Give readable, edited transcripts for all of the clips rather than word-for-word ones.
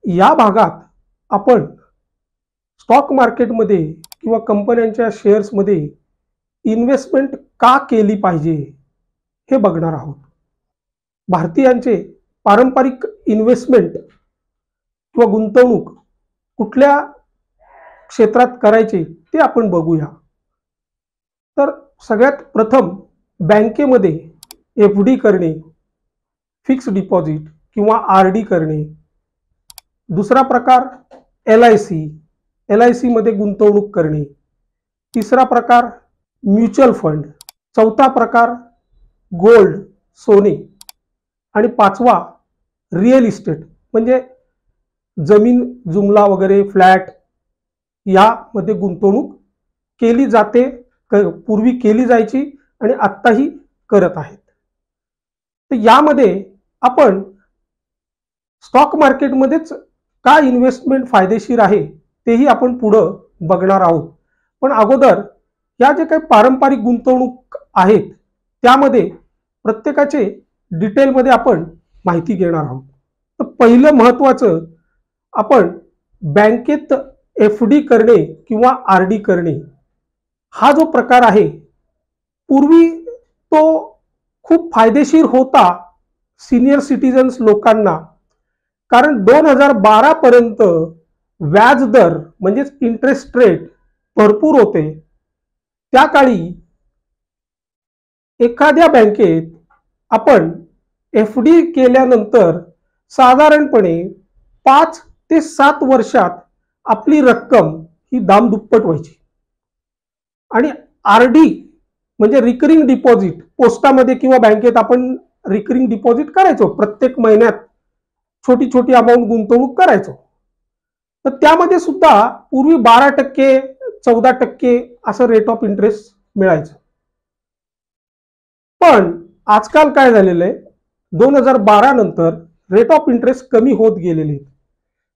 या भागात आपण स्टॉक मार्केटमध्ये किंवा कंपन्यांच्या शेअर्समध्ये इन्व्हेस्टमेंट का केली पाहिजे हे बघणार आहोत. भारतीयांचे पारंपरिक इन्व्हेस्टमेंट किंवा गुंतवणूक कुठल्या क्षेत्रात करायचे ते आपण बघूया. तर सगळ्यात प्रथम बँकेमध्ये एफ-डी करणे, फिक्स डिपॉझिट किंवा आर-डी करणे. दुसरा प्रकार एल-आय-सी मध्ये गुंतवणूक करणे. तिसरा प्रकार म्युच्युअल फंड. चौथा प्रकार गोल्ड सोने. आणि पाचवा रिअल इस्टेट म्हणजे जमीन जुमला वगैरे फ्लॅट यामध्ये गुंतवणूक केली जाते, पूर्वी केली जायची आणि आत्ताही करत आहेत. तर यामध्ये आपण स्टॉक मार्केटमध्येच का इन्व्हेस्टमेंट फायदेशीर आहे तेही आपण पुढं बघणार आहोत. पण अगोदर या जे काही पारंपरिक गुंतवणूक आहेत त्यामध्ये प्रत्येकाचे डिटेलमध्ये आपण माहिती घेणार आहोत. तर पहिलं महत्त्वाचं, आपण बँकेत एफ-डी करणे किंवा आर-डी करणे हा जो प्रकार आहे पूर्वी तो खूप फायदेशीर होता सिनियर सिटीजन्स लोकांना. कारण 2012 पर्यंत व्याजदर म्हणजेच इंटरेस्ट रेट भरपूर होते. त्या काळी एखाद्या बँकेत आपण एफ-डी केल्यानंतर साधारणपणे 5 ते 7 वर्षात आपली रक्कम ही दामदुप्पट व्हायची. आणि आर-डी म्हणजे रिकरिंग डिपॉझिट, पोस्टामध्ये किंवा बँकेत आपण रिकरिंग डिपॉझिट करायचो, प्रत्येक महिन्यात छोटी छोटी अमाऊंट गुंतवणूक करायचो. तर त्यामध्ये सुद्धा पूर्वी 12% 14% असं रेट ऑफ इंटरेस्ट मिळायचं. पण आजकाल काय झालेलं आहे, 2012 नंतर रेट ऑफ इंटरेस्ट कमी होत गेलेले.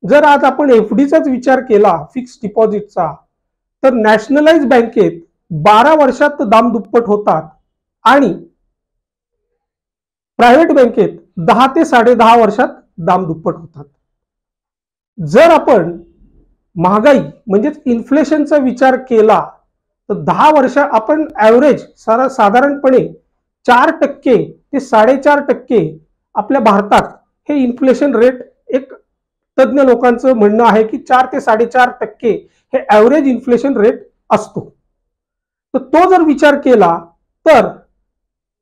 जर आज आपण एफ-डीचाच विचार केला फिक्स डिपॉझिटचा, तर नॅशनलाइज बँकेत 12 वर्षात दाम दुप्पट होतात आणि प्रायव्हेट बँकेत 10 ते 10.5 वर्षात दाम दुप्पट होतात. जर आपण महागाई म्हणजेच इन्फ्लेशनचा विचार केला तर 10 वर्ष आपण ॲव्हरेज साधारणपणे 4% ते 4.5% आपल्या भारतात हे इन्फ्लेशन रेट, एक तज्ञ लोकांचं म्हणणं आहे की 4 ते 4.5% हे ॲव्हरेज इन्फ्लेशन रेट असतो. तर तो जर विचार केला तर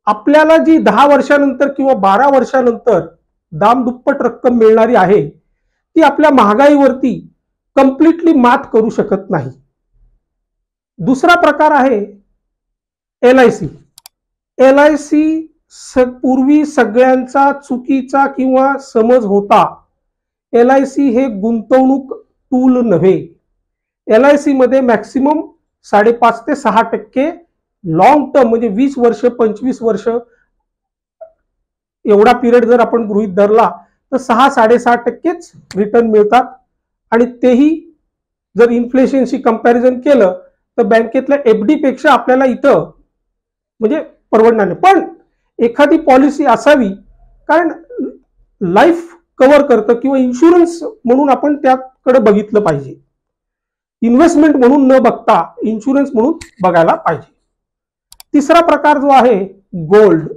आपल्याला जी 10 वर्षानंतर किंवा 12 वर्षानंतर दाम दुप्पट रक्कम मिळणारी आहे ती आपल्या महागाईवरती कंप्लीटली मात करू शकत नाही. दुसरा प्रकार आहे एल-आय-सी. पूर्वी सगळ्यांचा चुकीचा किंवा समज होता. एल-आय-सी हे गुंतवणूक टूल नव्हे. एल-आय-सी मध्ये मॅक्सिमम 5.5 ते 6% लॉंग टर्म म्हणजे 20 वर्ष 25 वर्ष एवढा पिरियड जर आपण गृहीत धरला तर 6-6.5%च रिटर्न मिळतात. आणि तेही जर इन्फ्लेशनशी कंपॅरिझन केलं तर बँकेतल्या एफ-डी पेक्षा आपल्याला इथं म्हणजे परवडणार नाही. पण एखादी पॉलिसी असावी, कारण लाईफ कव्हर करतं किंवा इन्शुरन्स म्हणून आपण त्याकडे बघितलं पाहिजे. इन्व्हेस्टमेंट म्हणून न बघता इन्शुरन्स म्हणून बघायला पाहिजे. तिसरा प्रकार जो आहे गोल्ड.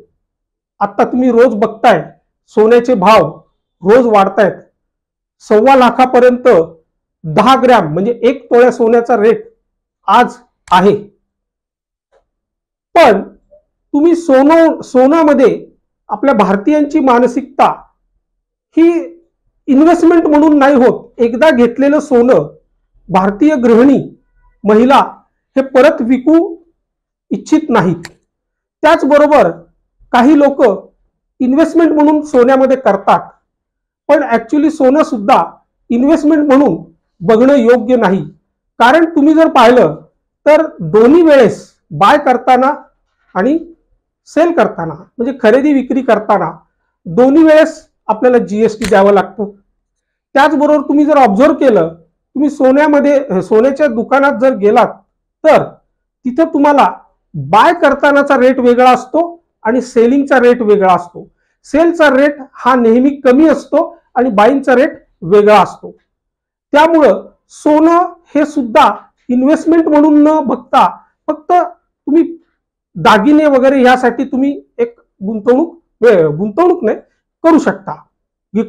आता तुम्ही रोज बघताय सोन्याचे भाव रोज वाढतायत. 1.25 लाखापर्यंत 10 ग्रॅम म्हणजे 1 तोळ्या सोन्याचा रेट आज आहे. पण तुम्ही सोन्यामध्ये आपल्या भारतीयांची मानसिकता ही इन्व्हेस्टमेंट म्हणून नाही होत. एकदा घेतलेलं सोनं भारतीय गृहिणी महिला हे परत विकू इच्छित नाहीत. त्याचबरोबर काही लोक इन्व्हेस्टमेंट म्हणून सोन्यामध्ये करतात, पण ऍक्च्युली सोनं सुद्धा इन्व्हेस्टमेंट म्हणून बघणं योग्य नाही. कारण तुम्ही जर पाहिलं तर दोन्ही वेळेस बाय करताना आणि सेल करताना म्हणजे खरेदी विक्री करताना दोन्ही वेळेस आपल्याला जीएसटी द्यावं लागतं. त्याचबरोबर तुम्ही जर ऑब्झर्व केलं, तुम्ही सोन्याच्या दुकानात जर गेलात तर तिथे तुम्हाला बाय करतानाचा रेट वेगळा असतो आणि सेलिंगचा रेट वेगळा असतो. सेलचा रेट हा नेहमी कमी असतो आणि बाईंगचा रेट वेगळा असतो. त्यामुळं सोनं हे सुद्धा इन्व्हेस्टमेंट म्हणून न बघता फक्त तुम्ही दागिने वगैरे यासाठी तुम्ही एक गुंतवणूक नाही करू शकता,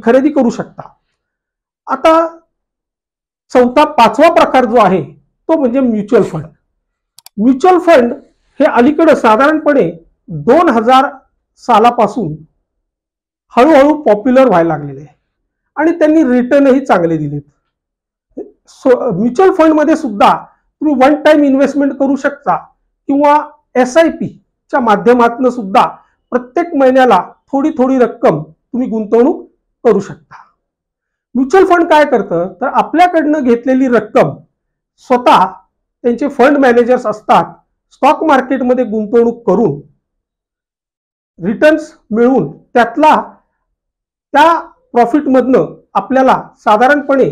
खरेदी करू शकता. आता पाचवा प्रकार जो आहे तो म्हणजे म्युच्युअल फंड. म्युच्युअल फंड हे अलीकडे साधारणपणे 2000 सालापासून हळूहळू पॉप्युलर व्हायला लागलेले आहे आणि त्यांनी रिटर्नही चांगले दिलेत. म्युच्युअल फंड मध्ये सुद्धा तुम्ही वन टाइम इन्व्हेस्टमेंट करू शकता किंवा SIP च्या माध्यमातून सुद्धा प्रत्येक महिन्याला थोडी थोडी रक्कम तुम्ही गुंतवणूक करू शकता. म्युच्युअल फंड काय करतं तर आपल्याकडनं घेतलेली रक्कम स्वतः त्यांचे फंड मॅनेजर्स असतात स्टॉक मार्केटमध्ये गुंतवणूक करून रिटर्न्स मिळवून त्या प्रॉफिटमधनं आपल्याला साधारणपणे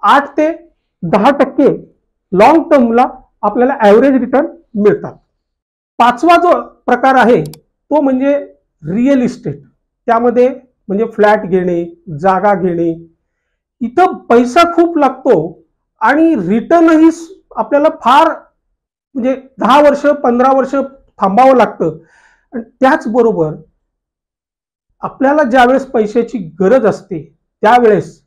8 ते 10% लॉंग टर्मला आपल्याला ॲव्हरेज रिटर्न मिळतात. पाचवा जो प्रकार आहे तो म्हणजे रिअल इस्टेट. त्यामध्ये म्हणजे फ्लॅट घेणे, जागा घेणे. इथं पैसा खूप लागतो आणि रिटर्नही आपल्याला फार म्हणजे 10 वर्ष 15 वर्ष थांबावं लागतं. आणि त्याचबरोबर आपल्याला ज्यावेळेस पैशाची गरज असते त्यावेळेस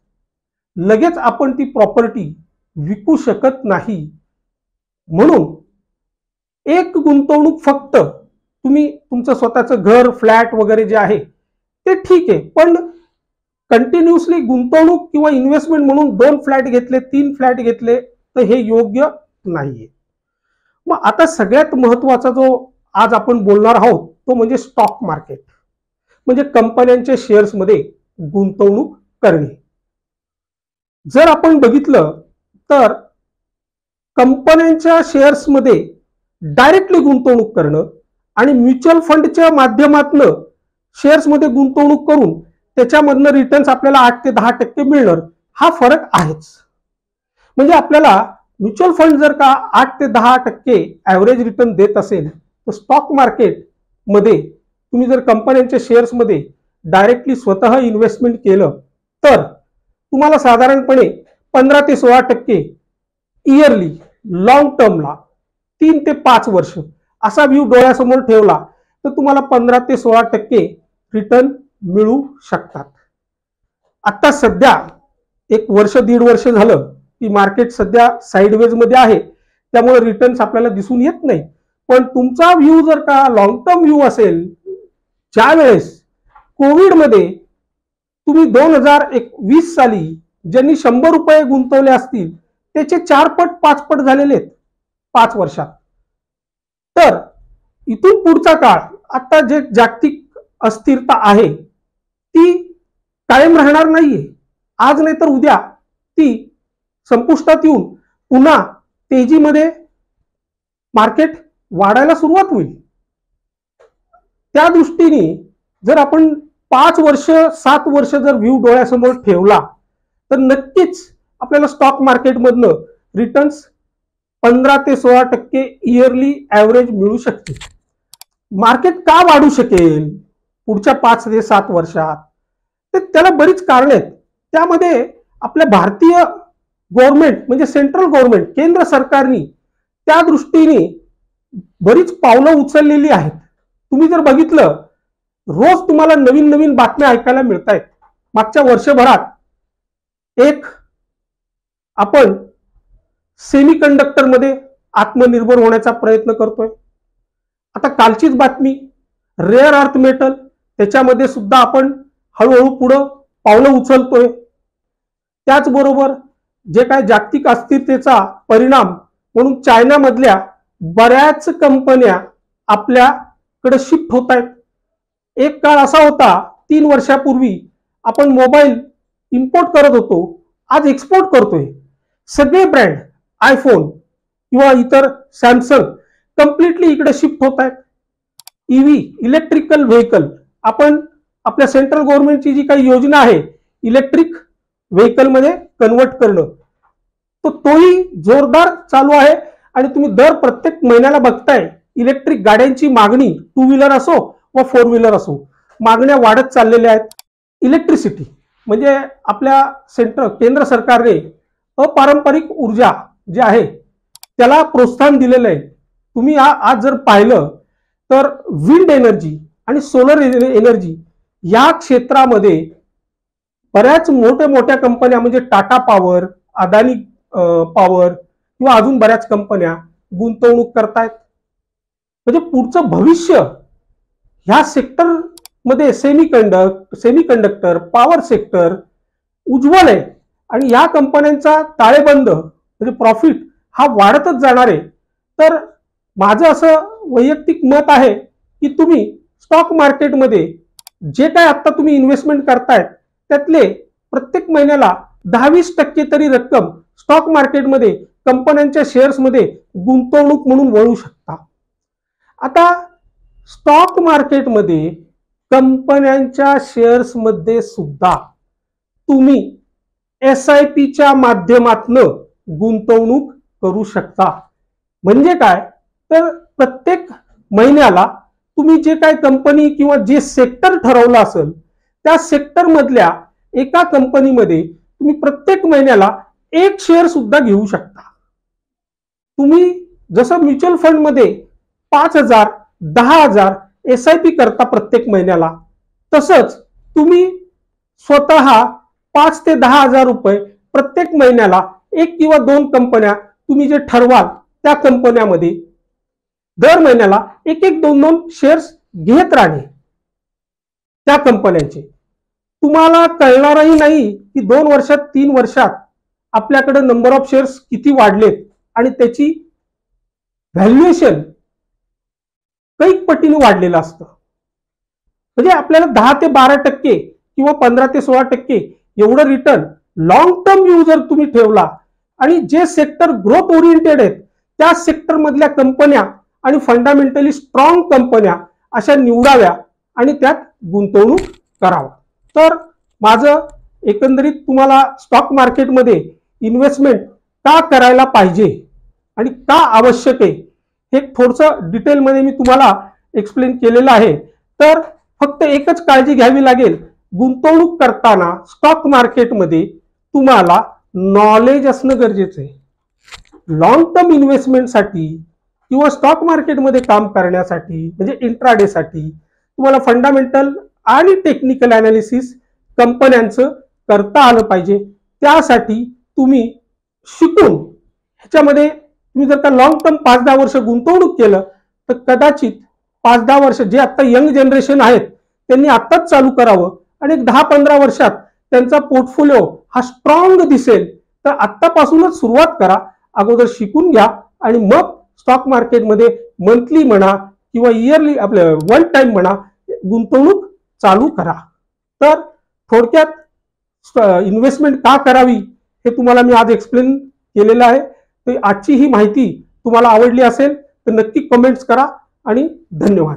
लगेच आपण ती प्रॉपर्टी विकू शकत नाही. म्हणून एक गुंतवणूक फक्त तुम्ही तुमचं स्वतःचं घर, फ्लॅट वगैरे जे आहे ते ठीक आहे, पण कंटिन्युअसली गुंतवणूक किंवा इन्व्हेस्टमेंट म्हणून 2 फ्लॅट घेतले, 3 फ्लॅट घेतले तर हे योग्य नाहीये. मग आता सगळ्यात महत्वाचा जो आज आपण बोलणार आहोत तो म्हणजे स्टॉक मार्केट, म्हणजे कंपन्यांच्या शेअर्समध्ये गुंतवणूक करणे. जर आपण बघितलं तर कंपन्यांच्या शेअर्समध्ये डायरेक्टली गुंतवणूक करणं आणि म्युच्युअल फंडच्या माध्यमातून शेअर्समध्ये गुंतवणूक करून त्याच्यामधनं रिटर्न्स आपल्याला 8 ते 10% मिळणार, हा फरक आहेच. म्हणजे आपल्याला म्युच्युअल फंड जर का 8 ते 10% ॲव्हरेज रिटर्न देत असेल तर स्टॉक मार्केटमध्ये तुम्ही जर कंपन्यांच्या शेअर्समध्ये डायरेक्टली स्वतः इन्व्हेस्टमेंट केलं तर तुम्हाला साधारणपणे 15 ते 16% इयरली लॉंग टर्मला 3 ते 5 वर्ष असा व्ह्यू डोळ्यासमोर ठेवला तर तुम्हाला 15 ते 16% रिटर्न मिळू शकतात. आता सध्या 1 वर्ष 1.5 वर्ष झालं की मार्केट सध्या साईडवेज मध्ये आहे, त्यामुळे रिटर्न्स आपल्याला दिसून येत नाही. पण तुमचा व्ह्यू जर का लॉंग टर्म व्ह्यू असेल, ज्यावेळेस कोविडमध्ये तुम्ही 2020 साली ज्यांनी 100 रुपये गुंतवले असतील त्याचे 4 पट 5 पट झालेले आहेत 5 वर्षात. तर इथून पुढचा काळ आता जे जागतिक अस्थिरता आहे ती कायम राहणार नाहीये. आज नाही तर उद्या ती संपुष्टात येऊन पुन्हा तेजीमध्ये मार्केट वाढायला सुरुवात होईल. त्या दृष्टीने जर आपण 5 वर्ष 7 वर्ष जर व्ह्यू डोळ्यासमोर ठेवला तर नक्कीच आपल्याला स्टॉक मार्केटमधनं रिटर्न्स 15 ते 16% इयरली ॲव्हरेज मिळू शकते. मार्केट का वाढू शकेल पुढच्या 5 ते 7 वर्षात, तर त्याला बरीच कारणे आहेत. त्यामध्ये आपल्या भारतीय गव्हर्नमेंट म्हणजे सेंट्रल गव्हर्नमेंट, केंद्र सरकारने त्या दृष्टीने बरीच पावलं उचललेली आहेत. तुम्ही जर बघितलं रोज तुम्हाला नवीन नवीन बातम्या ऐकायला मिळत आहेत. मागच्या वर्षभरात एक आपण सेमीकंडक्टर मध्ये आत्मनिर्भर होण्याचा प्रयत्न करतोय. आता कालचीच बातमी रेअर अर्थ मेटल, त्याच्यामध्ये सुद्धा आपण हळूहळू पुढं पावलं उचलतोय. त्याचबरोबर जे काय जागतिक अस्थिरतेचा परिणाम म्हणून चायनामधल्या बऱ्याच कंपन्या आपल्याकडे शिफ्ट होत आहेत. एक काळ असा होता 3 वर्षापूर्वी आपण मोबाईल इम्पोर्ट करत होतो, आज एक्सपोर्ट करतोय. सगळे ब्रँड आयफोन किंवा इतर सॅमसंग कम्प्लिटली इकडे शिफ्ट होत आहेत. ईव्ही इलेक्ट्रिकल व्हेकल, आपण आपल्या सेंट्रल गव्हर्नमेंटची जी काही योजना आहे इलेक्ट्रिक व्हेकल मध्ये कन्वर्ट करणं, तर तोही जोरदार चालू आहे. आणि तुम्ही दर प्रत्येक महिन्याला बघताय इलेक्ट्रिक गाड्यांची मागणी 2 व्हीलर असो व 4 व्हीलर असो, मागण्या वाढत चाललेल्या आहेत. इलेक्ट्रिसिटी म्हणजे आपल्या केंद्र सरकारने अपारंपरिक ऊर्जा जे आहे त्याला प्रोत्साहन दिलेलं आहे. तुम्ही आज जर पाहिलं तर विंड एनर्जी आणि सोलर एनर्जी या क्षेत्रामध्ये बऱ्याच मोठ्या कंपन्या म्हणजे टाटा पॉवर, अदानी पॉवर किंवा अजून बऱ्याच कंपन्या गुंतवणूक करतायत. म्हणजे पुढचं भविष्य ह्या सेक्टर मध्ये सेमीकंडक्टर पॉवर सेक्टर उज्ज्वल आहे आणि या कंपन्यांचा ताळेबंद म्हणजे प्रॉफिट हा वाढतच जाणार आहे. तर माझं असं वैयक्तिक मत आहे की तुम्ही स्टॉक मार्केटमध्ये जे काय आता तुम्ही इन्व्हेस्टमेंट करतायत त्यातले प्रत्येक महिन्याला 10-20% तरी रक्कम स्टॉक मार्केटमध्ये कंपन्यांच्या शेअर्समध्ये गुंतवणूक म्हणून वळू शकता. आता स्टॉक मार्केटमध्ये कंपन्यांच्या शेअर्समध्ये सुद्धा तुम्ही SIPच्या माध्यमातून गुंतवणूक करू शकता. म्हणजे काय तर प्रत्येक महिन्याला तुम्ही जे काय कंपनी किंवा जे सेक्टर ठरवलं असेल त्या सेक्टर मधल्या एका कंपनीमध्ये तुम्ही प्रत्येक महिन्याला एक शेअर सुद्धा घेऊ शकता. तुम्ही जसं म्युच्युअल फंड मध्ये 5,000 10,000 SIP करता प्रत्येक महिन्याला, तसंच तुम्ही स्वतः 5 ते 10,000 रुपये प्रत्येक महिन्याला एक किंवा दोन कंपन्या तुम्ही जे ठरवाल त्या कंपन्यामध्ये दर महिन्याला एक दोन शेअर्स घेत राहणे त्या कंपन्यांचे. तुम्हाला कळणारही नाही की 2 वर्षात 3 वर्षात आपल्याकडे नंबर ऑफ शेअर्स किती वाढलेत आणि त्याची व्हॅल्युएशन कैक पटीने वाढलेलं असतं. म्हणजे आपल्याला 10 ते 12% किंवा 15 ते 16% एवढं रिटर्न लॉंग टर्म व्ह्यू जर तुम्ही ठेवला आणि जे सेक्टर ग्रोथ ओरिएंटेड आहेत त्या सेक्टर मधल्या कंपन्या आणि फंडामेंटली स्ट्रॉंग कंपन्या अशा निवडाव्या आणि त्यात गुंतवणूक करावा. तर माझं एकंदरीत तुम्हाला स्टॉक मार्केटमध्ये इन्व्हेस्टमेंट का करायला पाहिजे आणि का आवश्यक आहे हे थोडंसं डिटेलमध्ये मी तुम्हाला एक्सप्लेन केलेलं आहे. तर फक्त एकच काळजी घ्यावी लागेल, गुंतवणूक करताना स्टॉक मार्केटमध्ये तुम्हाला नॉलेज असणं गरजेचं आहे. लॉंग टर्म इन्व्हेस्टमेंटसाठी किंवा स्टॉक मार्केटमध्ये काम करण्यासाठी म्हणजे इंट्राडे साठी तुम्हाला फंडामेंटल आणि टेक्निकल अनालिसिस कंपन्यांचं करता आलं पाहिजे. त्यासाठी तुम्ही शिकून ह्याच्यामध्ये तुम्ही जर का लॉंग टर्म 5-10 वर्ष गुंतवणूक केलं तर कदाचित 5-10 वर्ष जे आता यंग जनरेशन आहेत त्यांनी आत्ताच चालू करावं आणि 10-15 वर्षात त्यांचा पोर्टफोलिओ हा स्ट्रॉंग दिसेल. तर आत्तापासूनच सुरुवात करा, अगोदर शिकून घ्या आणि मग स्टॉक मार्केटमध्ये मंथली म्हणा किंवा इयरली आपलं वन टाइम म्हणा गुंतवणूक चालू करा. तर थोडक्यात इन्व्हेस्टमेंट का करावी हे तुम्हाला मी आज एक्सप्लेन केलेलं आहे. तर आजची ही माहिती तुम्हाला आवडली असेल तर नक्की कमेंट्स करा आणि धन्यवाद.